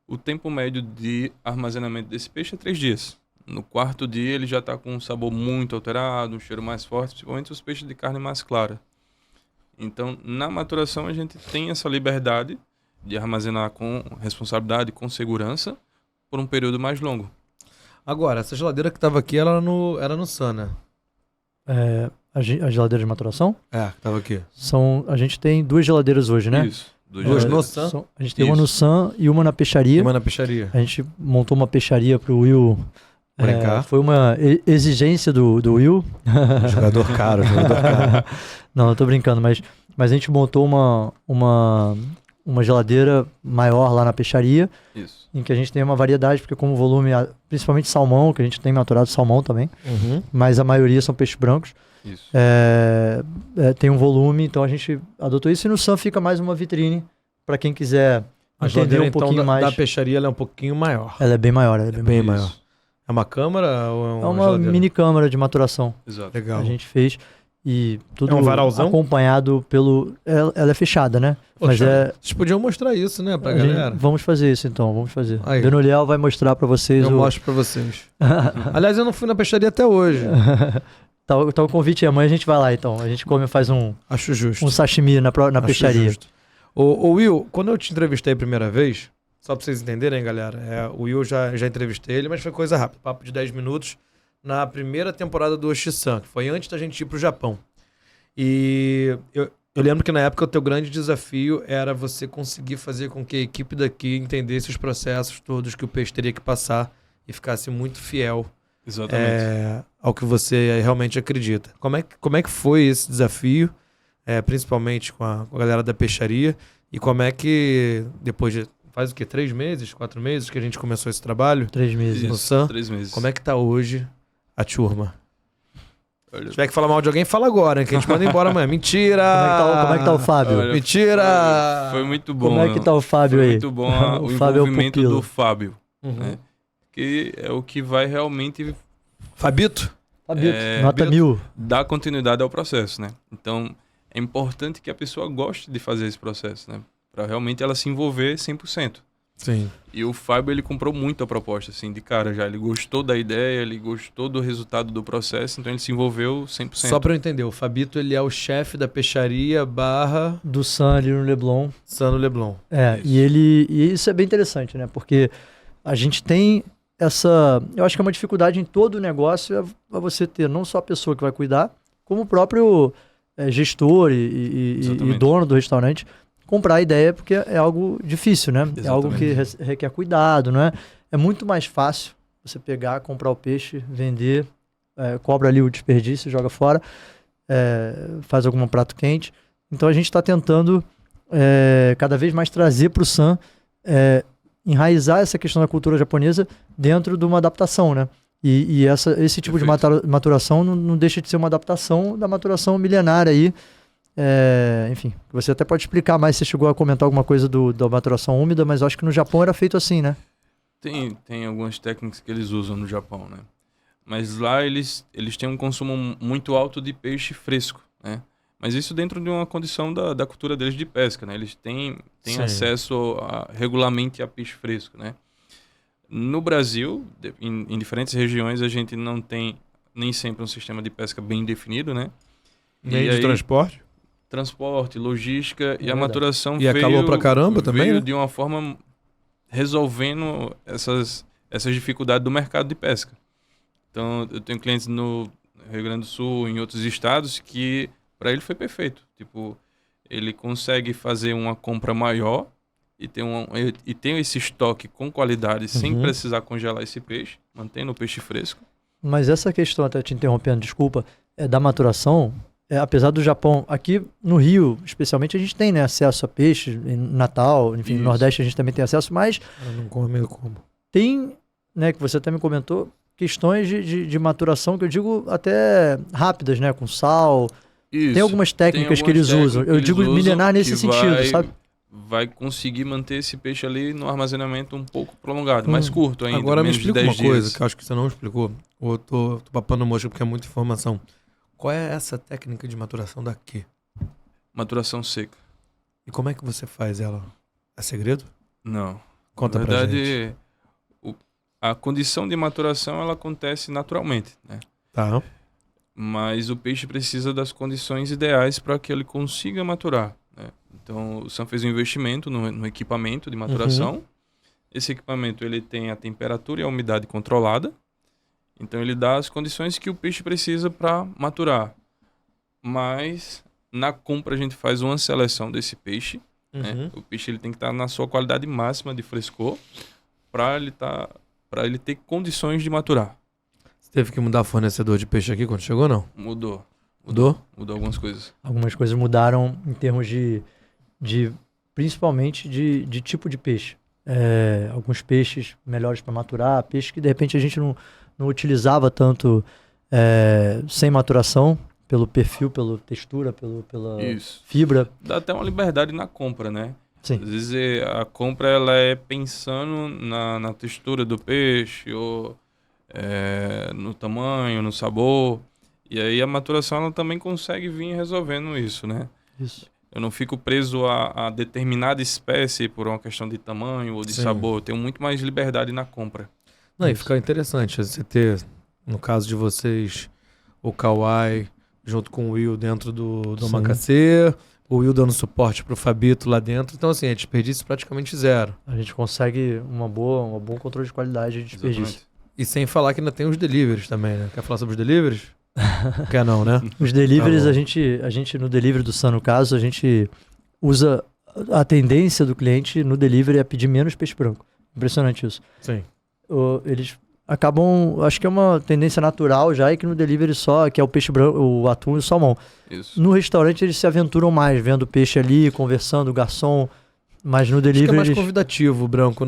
o tempo médio de armazenamento desse peixe é 3 dias. No quarto dia ele já está com um sabor muito alterado, um cheiro mais forte, principalmente os peixes de carne mais clara. Então, na maturação a gente tem essa liberdade de armazenar com responsabilidade, com segurança, por um período mais longo. Agora, essa geladeira que tava aqui, ela era no Sun, né? A geladeira de maturação? É, que tava aqui. A gente tem 2 geladeiras hoje, né? Isso. Duas no Sun? A gente tem uma no Sun e uma na peixaria. E uma na peixaria. A gente montou uma peixaria pro Will. Brincar. Foi uma exigência do Will. Jogador caro. Não, eu tô brincando, mas a gente montou uma geladeira maior lá na peixaria, Isso. em que a gente tem uma variedade, porque como volume, principalmente salmão, que a gente tem maturado salmão também, mas a maioria são peixes brancos. Isso. Tem um volume, então a gente adotou isso, e no Sun fica mais uma vitrine para quem quiser A entender geladeira, um pouquinho então, mais. da peixaria, ela é um pouquinho maior. Ela é bem maior. Bem maior. É uma câmara ou É uma geladeira? mini câmara de maturação. Exato. Legal. A gente fez e tudo É um varalzão? acompanhado pelo... Ela é fechada, né? Mas Poxa, vocês podiam mostrar isso, né, pra galera. Vamos fazer isso então, vamos fazer. Aí. Benoliel vai mostrar pra vocês Eu mostro pra vocês. Aliás, eu não fui na peixaria até hoje. Tá o convite, amanhã a gente vai lá então. A gente come, faz um Acho justo. sashimi na Acho peixaria. justo. Ô Will, quando eu te entrevistei a primeira vez, só pra vocês entenderem, galera, o Will já entrevistei ele, mas foi coisa rápida, papo de 10 minutos, na primeira temporada do Oshi-san, que foi antes da gente ir pro Japão. E eu lembro que na época o teu grande desafio era você conseguir fazer com que a equipe daqui entendesse os processos todos que o peixe teria que passar e ficasse muito fiel ao que você realmente acredita. Como é que foi esse desafio, principalmente com a galera da peixaria, e como é que depois de... Faz o quê? 3 meses, 4 meses que a gente começou esse trabalho? 3 meses. No Sun. 3 meses. Como é que tá hoje a turma? Olha, Se tiver que falar mal de alguém, fala agora, hein? Que a gente manda embora amanhã. Mentira! Como é que tá o Fábio? Olha, Mentira! Foi muito bom. Como é que tá o Fábio foi aí? muito bom o Fábio é o envolvimento pupilo. do Fábio. Uhum. Né? Que é o que vai realmente Fabito? Fabio, É, nota Bito. 1000. dar continuidade ao processo, né? Então, é importante que a pessoa goste de fazer esse processo, né? Para realmente ela se envolver 100%. Sim. E o Fábio, ele comprou muito a proposta, assim, de cara já. Ele gostou da ideia, ele gostou do resultado do processo, então ele se envolveu 100%. Só pra eu entender, o Fabito, ele é o chefe da peixaria / Do Sun ali no Leblon. Sano Leblon. Isso. E isso é bem interessante, né? Porque a gente tem essa... Eu acho que é uma dificuldade em todo o negócio é você ter não só a pessoa que vai cuidar, como o próprio gestor e Exatamente. dono do restaurante comprar a ideia, porque é algo difícil, né? É algo que requer cuidado, não é? É muito mais fácil você pegar, comprar o peixe, vender, cobra ali o desperdício, joga fora, faz algum prato quente. Então a gente está tentando cada vez mais trazer para o Sun, enraizar essa questão da cultura japonesa dentro de uma adaptação, né? E esse tipo de maturação não deixa de ser uma adaptação da maturação milenária aí. Enfim, você até pode explicar mais, você chegou a comentar alguma coisa da maturação úmida, mas eu acho que no Japão era feito assim, né? Tem algumas técnicas que eles usam no Japão, né? Mas lá eles têm um consumo muito alto de peixe fresco, né? Mas isso dentro de uma condição da cultura deles de pesca, né? Eles têm acesso regularmente a peixe fresco, né? No Brasil, em diferentes regiões, a gente não tem nem sempre um sistema de pesca bem definido, né? Meio de transporte? Transporte, logística e a verdade. maturação E é calor pra caramba também, veio né? de uma forma resolvendo essas dificuldades do mercado de pesca. Então, eu tenho clientes no Rio Grande do Sul, em outros estados, que para ele foi perfeito. Tipo, ele consegue fazer uma compra maior e tem esse estoque com qualidade sem precisar congelar esse peixe, mantendo o peixe fresco. Mas essa questão, até te interrompendo, desculpa, da maturação, apesar do Japão, aqui no Rio, especialmente, a gente tem, né, acesso a peixe, em Natal, enfim, no Isso. Nordeste a gente também tem acesso, mas Eu não come, eu como. tem, né, que você até me comentou, questões de maturação que eu digo até rápidas, né, com sal. Isso. Tem algumas técnicas que eles usam. Eu digo milenar nesse sentido, sabe? Vai conseguir manter esse peixe ali no armazenamento um pouco prolongado, mais curto ainda. Agora me menos de explica 10 uma coisa dias. que eu acho que você não explicou. Ou eu tô papando mosca porque é muita informação. Qual é essa técnica de maturação daqui? Maturação seca. E como é que você faz ela? É segredo? Não. Conta Na pra gente. verdade, a condição de maturação ela acontece naturalmente, né? Tá. Mas o peixe precisa das condições ideais para que ele consiga maturar, né? Então, o Sam fez um investimento no equipamento de maturação. Esse equipamento ele tem a temperatura e a umidade controlada. Então, ele dá as condições que o peixe precisa para maturar. Mas, na compra, a gente faz uma seleção desse peixe. Né? O peixe ele tem que estar na sua qualidade máxima de frescor para ele ter condições de maturar. Você teve que mudar fornecedor de peixe aqui quando chegou, não? Mudou algumas coisas. Algumas coisas mudaram em termos de principalmente de tipo de peixe. Alguns peixes melhores para maturar, peixes que de repente a gente não utilizava tanto sem maturação, pelo perfil, pela textura, pela fibra. Dá até uma liberdade na compra, né? Sim. Às vezes a compra ela é pensando na textura do peixe, ou no tamanho, no sabor. E aí a maturação ela também consegue vir resolvendo isso, né? Isso. Eu não fico preso a determinada espécie por uma questão de tamanho ou de sabor. Eu tenho muito mais liberdade na compra. Não, e fica interessante você ter, no caso de vocês, o Kawai junto com o Will dentro do Omakase, o Will dando suporte pro Fabito lá dentro. Então, assim, é desperdício praticamente zero. A gente consegue um bom controle de qualidade de desperdício. Exatamente. E sem falar que ainda tem os deliveries também, né? Quer falar sobre os deliveries? Quer não, né? Os deliveries, Tá a gente no delivery do Sun, no caso, a gente usa a tendência do cliente no delivery a pedir menos peixe branco. Impressionante isso. Sim. Eles acabam, acho que é uma tendência natural já, e que no delivery só, que é o peixe branco, o atum e o salmão. Isso. No restaurante eles se aventuram mais, vendo o peixe ali, conversando, o garçom, mas no Acho que delivery é mais eles... convidativo o branco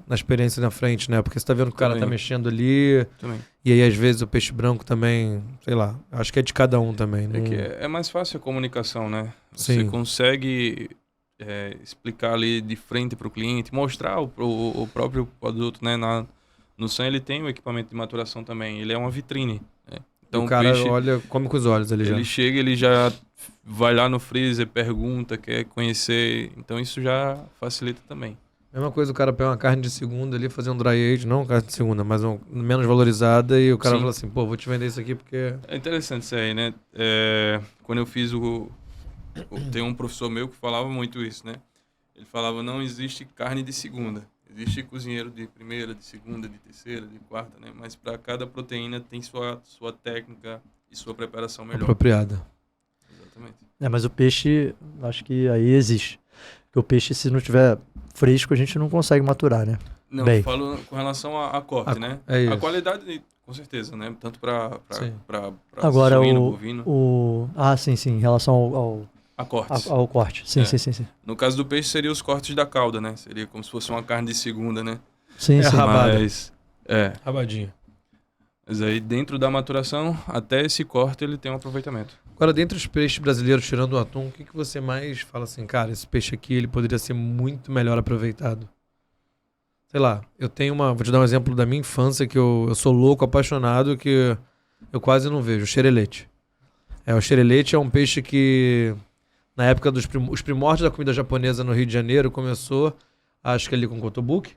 na experiência na frente, né? Porque você tá vendo que o cara Também. tá mexendo ali, Também. e aí às vezes o peixe branco também, sei lá, acho que é de cada um também. É que é mais fácil a comunicação, né? Você Sim. consegue explicar ali de frente para o cliente, mostrar o próprio produto, né? No Sun ele tem o equipamento de maturação também, ele é uma vitrine, né? Então o cara peixe, olha, come com os olhos ali já. ele chega, ele já vai lá no freezer, pergunta, quer conhecer, então isso já facilita também. Mesma coisa, o cara pega uma carne de segunda ali, fazer um dry age, não carne de segunda, mas menos valorizada, e o cara Sim. fala assim, pô, vou te vender isso aqui porque... É interessante isso aí, né? Quando eu fiz tem um professor meu que falava muito isso, né? Ele falava, não existe carne de segunda. Existe cozinheiro de primeira, de segunda, de terceira, de quarta, né? Mas para cada proteína tem sua técnica e sua preparação melhor. Apropriada. Exatamente. Mas o peixe, acho que aí existe. Porque o peixe, se não tiver fresco, a gente não consegue maturar, né? Não, Bem. eu falo com relação a corte, né? É isso. A qualidade, com certeza, né? Tanto para Agora suíno, bovino. sim, em relação A cortes. ao corte. Sim. No caso do peixe, seria os cortes da cauda, né? Seria como se fosse uma carne de segunda, né? Sim. rabada. Mas, Rabadinho. mas aí dentro da maturação, até esse corte ele tem um aproveitamento. Agora, dentre os peixes brasileiros, tirando o atum, o que você mais fala assim, cara, esse peixe aqui, ele poderia ser muito melhor aproveitado? Sei lá, vou te dar um exemplo da minha infância, que eu sou louco, apaixonado, que eu quase não vejo, o xerelete. O xerelete é um peixe que, na época os primórdios da comida japonesa no Rio de Janeiro, começou, acho que ali com kotobuki,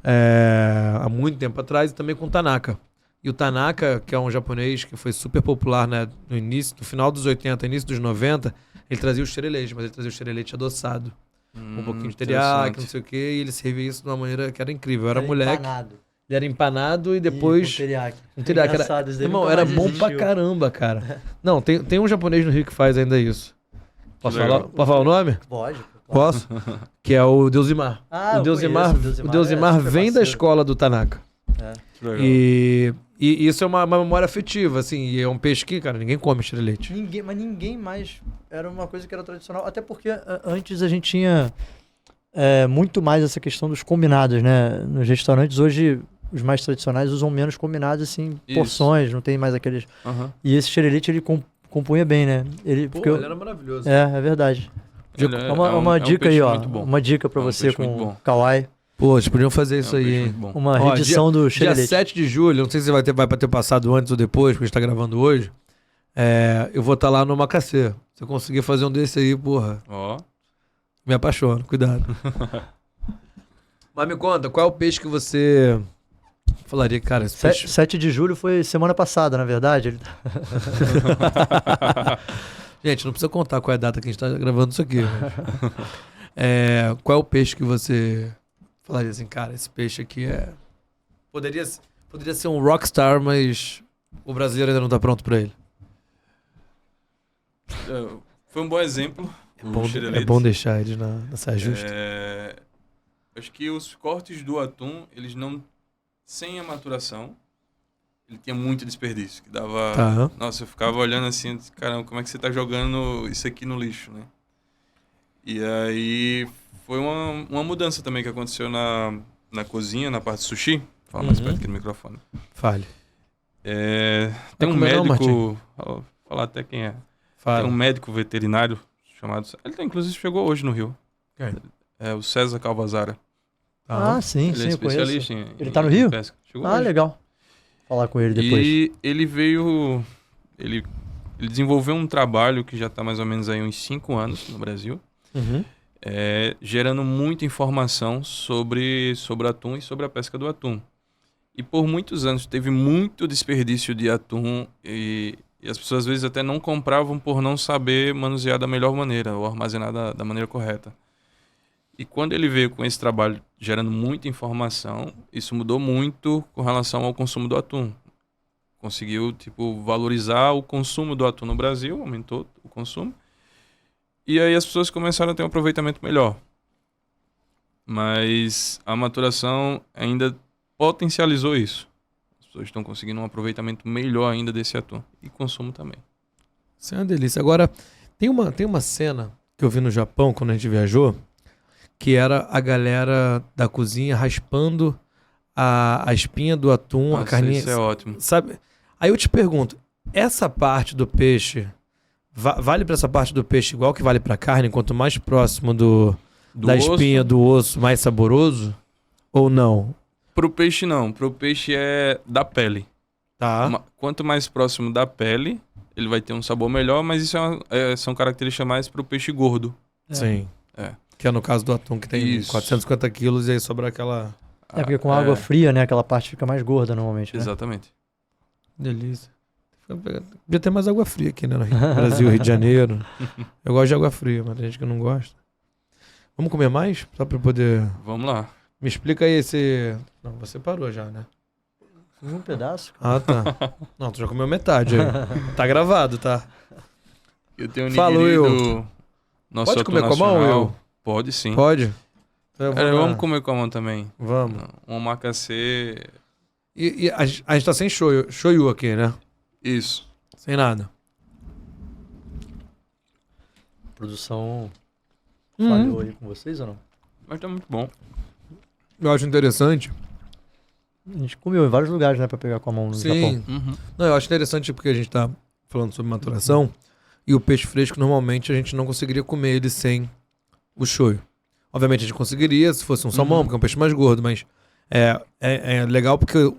há muito tempo atrás, e também com Tanaka. E o Tanaka, que é um japonês que foi super popular, né, no final dos 80, início dos 90, ele trazia o xerelete, mas ele trazia o xerelete adoçado. Um pouquinho de teriyaki, não sei o quê, e ele servia isso de uma maneira que era incrível. Eu era moleque. Empanado. Ele era empanado e depois... Com teriyaki. Um teriyaki. Engraçado, isso daí Irmão, nunca era mais bom existiu. pra caramba, cara. Não, tem um japonês no Rio que faz ainda isso. Posso legal. falar o nome? Pode. Posso? Que é o Deusimar. Ah, o eu Deusimar, conheço, o Deusimar super vem da parceiro. escola do Tanaka. Que legal. E isso é uma memória afetiva, assim, e é um peixe que, cara, ninguém come xerelete. Ninguém mais... Era uma coisa que era tradicional. Até porque antes a gente tinha muito mais essa questão dos combinados, né? Nos restaurantes hoje, os mais tradicionais usam menos combinados, assim, Isso. porções, não tem mais aqueles... Aham. E esse xerelete, ele compunha bem, né? Pô, ele era maravilhoso. É verdade. Ele Uma é um dica peixe aí, ó. muito bom. Uma dica pra É um você peixe muito com bom. Kawai. Pô, eles podiam fazer isso É um aí, peixe hein? muito bom. Uma Ó, redição do Dia xerelete. 7 de julho, não sei se vai ter passado antes ou depois, porque a gente tá gravando hoje. Eu vou estar lá no Omakase. Se eu conseguir fazer um desse aí, porra, Ó, me apaixono, cuidado. Mas me conta, qual é o peixe que você Falaria que, cara, esse peixe... 7 de julho foi semana passada, na verdade. Gente, não precisa contar qual é a data que a gente tá gravando isso aqui. Qual é o peixe que você falaria assim, cara, esse peixe aqui poderia ser um rockstar, mas o brasileiro ainda não tá pronto pra ele. Foi um bom exemplo. É bom deixar ele na saia justa. Acho que os cortes do atum, eles não... Sem a maturação, ele tinha muito desperdício. Que dava... Tá. Nossa, eu ficava olhando assim, caramba, como é que você tá jogando isso aqui no lixo, né? E aí foi uma mudança também que aconteceu na cozinha, na parte de sushi. Fala mais perto aqui do microfone. Fale. Tem um comer não, médico... Vou falar até quem é. Fala. Tem um médico veterinário chamado... Ele inclusive chegou hoje no Rio. Quem? É o César Calvazara. Ah, sim, Ele é eu conheço. especialista em Ele tá no Rio? pesca. Chegou Ah, hoje. legal. Falar com ele depois. E ele veio... Ele desenvolveu um trabalho que já está mais ou menos aí uns 5 anos no Brasil, gerando muita informação sobre atum e sobre a pesca do atum. E por muitos anos teve muito desperdício de atum e as pessoas às vezes até não compravam por não saber manusear da melhor maneira ou armazenar da maneira correta. E quando ele veio com esse trabalho gerando muita informação, isso mudou muito com relação ao consumo do atum. Conseguiu, valorizar o consumo do atum no Brasil, aumentou o consumo. E aí as pessoas começaram a ter um aproveitamento melhor. Mas a maturação ainda potencializou isso. As pessoas estão conseguindo um aproveitamento melhor ainda desse atum. E consumo também. Isso é uma delícia. Agora, tem uma cena que eu vi no Japão, quando a gente viajou, que era a galera da cozinha raspando a espinha do atum, Nossa, a carninha. Isso é ótimo. Sabe? Aí eu te pergunto, essa parte do peixe, vale pra essa parte do peixe igual que vale pra carne? Quanto mais próximo da espinha, do osso, mais saboroso? Ou não? Pro peixe não. Pro peixe é da pele. Tá. Quanto mais próximo da pele, ele vai ter um sabor melhor, mas isso são características mais pro peixe gordo. Sim. É. Que é no caso do atum, que tem Isso. 450 quilos e aí sobra aquela... Porque com água fria, né? Aquela parte fica mais gorda normalmente, né? Exatamente. Delícia. Podia ter mais água fria aqui, né? No Brasil, Rio de Janeiro. Eu gosto de água fria, mas tem gente que não gosta. Vamos comer mais? Só pra eu poder... Vamos lá. Me explica aí esse... Não, você parou já, né? Um pedaço. Ah, tá. Não, tu já comeu metade aí. Tá gravado, tá? Eu tenho um Fala, nigiri Will. do nosso Pode atum comer com a mão, nacional. Will? Pode sim. Pode? Então eu vou lá. Vamos comer com a mão também. Vamos. Um omakase. E a gente tá sem shoyu aqui, né? Isso. Sem nada. A produção falhou aí com vocês ou não? Mas tá muito bom. Eu acho interessante. A gente comeu em vários lugares, né? Pra pegar com a mão no Japão. Uhum. Não, eu acho interessante porque a gente tá falando sobre maturação e o peixe fresco normalmente a gente não conseguiria comer ele sem o shoyu. Obviamente a gente conseguiria se fosse um salmão, porque é um peixe mais gordo, mas é legal porque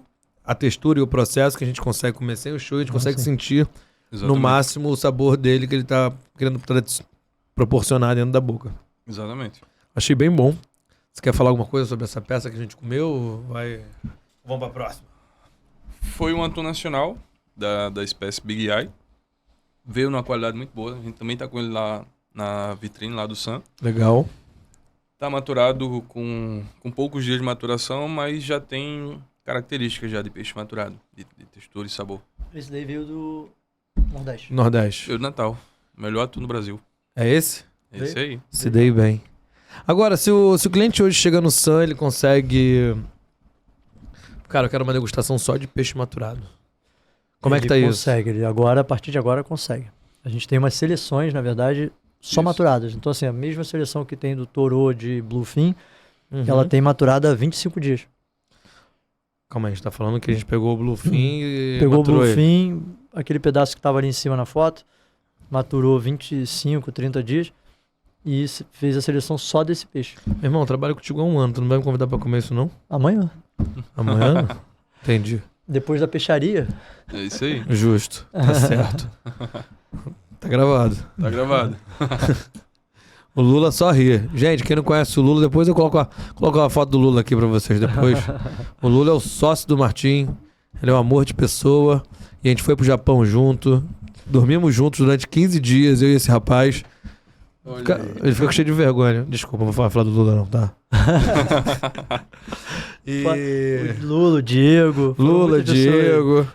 a textura e o processo que a gente consegue comer sem o shoyu, a gente consegue sentir Exatamente. no máximo o sabor dele que ele tá querendo proporcionar dentro da boca. Exatamente. Achei bem bom. Você quer falar alguma coisa sobre essa peça que a gente comeu? Vamos pra próxima. Foi um atum nacional da espécie Big Eye. Veio numa qualidade muito boa. A gente também tá com ele lá na vitrine lá do Sam. Legal. Tá maturado com poucos dias de maturação, mas já tem características já de peixe maturado, de textura e sabor. Esse daí veio do Nordeste. Nordeste. Veio do Natal. Melhor atum do Brasil. É esse? Esse aí. Se dei bem. Agora, se o cliente hoje chega no Sam, ele consegue... Cara, eu quero uma degustação só de peixe maturado. Como é que tá isso? Consegue. Ele agora, a partir de agora, consegue. A gente tem umas seleções, na verdade, só Isso. maturadas. Então, assim, a mesma seleção que tem do Toro de Bluefin, Uhum. ela tem maturada há 25 dias. Calma aí, a gente tá falando que a gente pegou o Bluefin e Pegou o maturou ele. Bluefin, aquele pedaço que estava ali em cima na foto, maturou 25, 30 dias e fez a seleção só desse peixe. Meu irmão, eu trabalho contigo há um ano. Tu não vai me convidar pra comer isso, não? Amanhã, Amanhã? Entendi. depois da peixaria, É isso aí. Justo. Tá certo. Tá gravado. Tá gravado. O Lula só ri. Gente, quem não conhece o Lula, depois eu coloco uma foto do Lula aqui pra vocês depois. O Lula é o sócio do Martim. Ele é um amor de pessoa. E a gente foi pro Japão junto. Dormimos juntos durante 15 dias, eu e esse rapaz. Ele fica cheio de vergonha. Desculpa, não vou falar do Lula não, tá? O Lula, o Diego. Lula, Diego.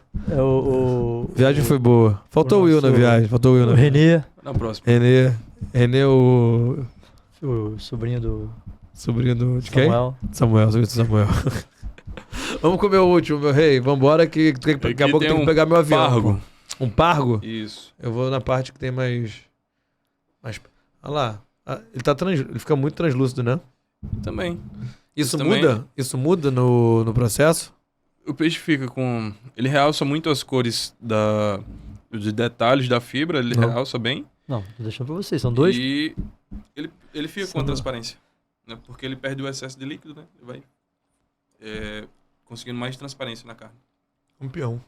Viagem foi boa. Faltou o Will na viagem. O Renê. Na próxima. Renê, o sobrinho do... Sobrinho do... De Samuel. quem? Sobrinho do Samuel. Vamos comer o último, meu rei. Vambora que daqui a pouco eu tenho que pegar meu avião. Pargo. Um pargo? Isso. Eu vou na parte que tem mais... Olha lá. Ele fica muito translúcido, né? Também. Isso Também. muda? Isso muda no processo? O peixe fica com... Ele realça muito as cores dos detalhes da fibra, ele realça bem. Não, tô deixando pra vocês, são dois. E ele fica com a transparência. Né? Porque ele perde o excesso de líquido, né? Ele vai conseguindo mais transparência na carne. Campeão.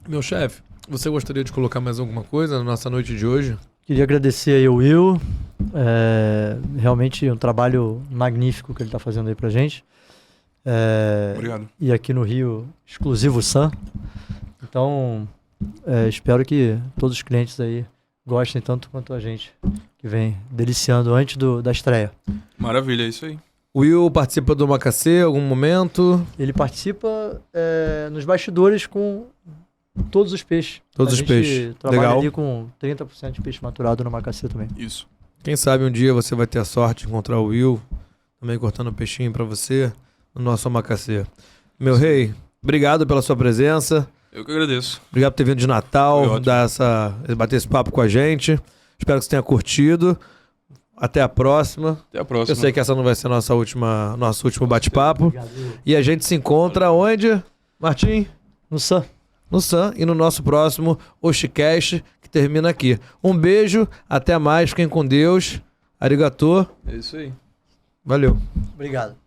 Meu chefe, você gostaria de colocar mais alguma coisa na nossa noite de hoje? Queria agradecer aí ao Will. Realmente um trabalho magnífico que ele tá fazendo aí pra gente. Obrigado. E aqui no Rio, exclusivo Sam. Então, espero que todos os clientes aí gostem tanto quanto a gente, que vem deliciando antes da estreia. Maravilha, é isso aí. O Will participa do Macacê em algum momento? Ele participa nos bastidores com todos os peixes. Todos os peixes. A gente trabalha Legal. ali com 30% de peixe maturado no Macacê também. Isso. Quem sabe um dia você vai ter a sorte de encontrar o Will também cortando peixinho pra você no nosso Macacê. Meu rei, obrigado pela sua presença. Eu que agradeço. Obrigado por ter vindo de Foi Natal, ótimo. bater esse papo com a gente. Espero que você tenha curtido. Até a próxima. Até a próxima. Eu sei que essa não vai ser nosso último bate-papo. Obrigado. E a gente se encontra onde, Martim? No Sam. No Sam e no nosso próximo Oshicast, que termina aqui. Um beijo, até mais, fiquem com Deus. Arigatô. É isso aí. Valeu. Obrigado.